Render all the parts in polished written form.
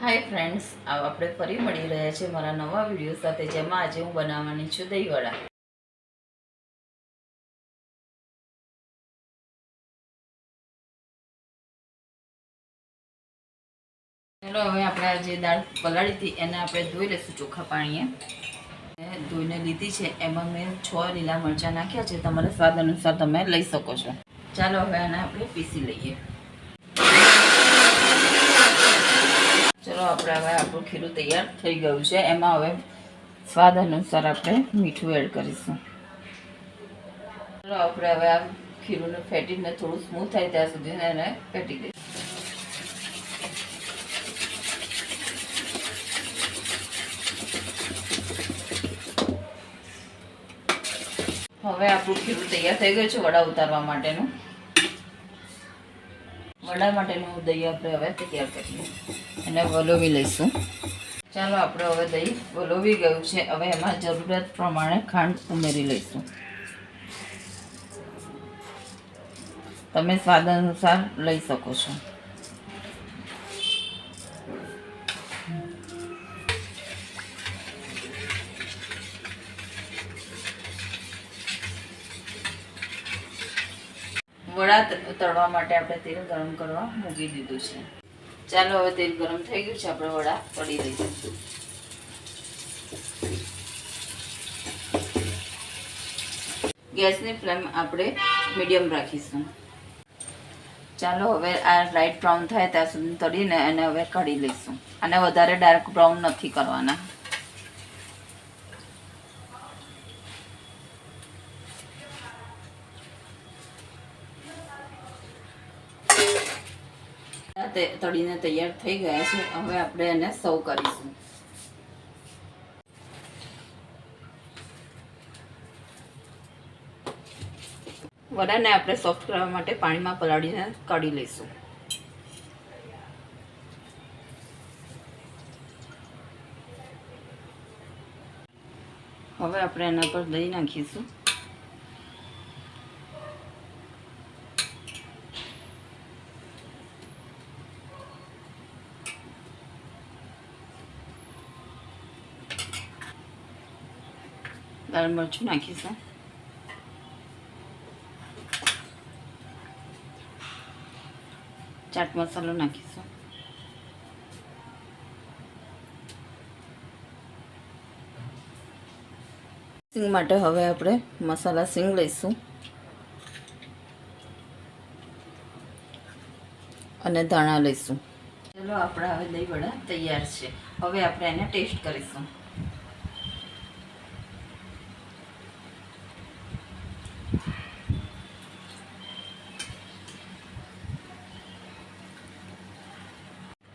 Hi friends, આપણે ફરી મળી રહ્યા છે મારા નવા વિડીયો સાથે, જેમાં આજે હું બનાવવાની છું દહીંવડા. ચાલો હવે આપણે આ જે દાળ પલાળી હતી એને આપણે ધોઈ લઈશું ચોખ્ખા પાણીએ. ધોઈને લીધી છે. એમાં મેં 6 લીલા મરચાં નાખ્યા છે. તમારા સ્વાદ અનુસાર તમે લઈ શકો છો. ચાલો હવે આને આપણે પીસી લઈએ. ચલો આપણે હવે આપણું ખીરું તૈયાર થઈ ગયું છે. એમાં હવે સ્વાદ અનુસાર આપણે મીઠું એડ કરીશું. ચલો આપણે હવે આ ખીરુંને ફેટીને થોડું સ્મૂથ થાય ત્યાં સુધી એને ફેટી દઈશું. હવે આપણું ખીરું તૈયાર થઈ ગયું છે વડા ઉતારવા માટેનું. વડા માટેનું દહીં આપણે હવે તૈયાર કરીએ. એને વલોવી લઈશું. ચાલો આપણે હવે દહીં વલોવી ગયું છે. હવે એમાં જરૂરિયાત પ્રમાણે ખાંડ ઉમેરી લઈશું. તમે સ્વાદ અનુસાર લઈ શકો છો. વડા તળવા માટે આપણે તેલ ગરમ કરવા મૂકી દીધું છે. ચાલો હવે તેલ ગરમ થઈ ગયું છે. આપણે વડા તળી લઈશું. ગેસની ફ્લેમ આપણે મીડિયમ રાખીશું. ચાલો હવે આ લાઇટ બ્રાઉન થાય ત્યાં સુધી તળીને એને હવે કાઢી લઈશું. અને વધારે ડાર્ક બ્રાઉન નથી કરવાના. તળીને તૈયાર થઈ ગયા છે. હવે આપણે એને સર્વ કરીશું. વડાને આપણે સોફ્ટ કરવા માટે પાણીમાં પલાળીને કાઢી લઈશું. હવે આપણે એના પર દહીં નાખીશું. લાલ મરચું નાખીશું. ચાટ મસાલો નાખીશું. સિંગ માટે હવે આપણે મસાલા સિંગ લઈશું અને ધાણા લઈશું. ચલો આપણે હવે દહીં વડા તૈયાર છે. હવે આપણે એને ટેસ્ટ કરીશું.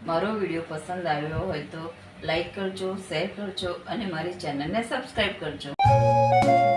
મારો વિડીયો પસંદ આવ્યો હોય તો લાઈક કરજો, શેર કરજો અને મારી ચેનલને સબસ્ક્રાઈબ કરજો.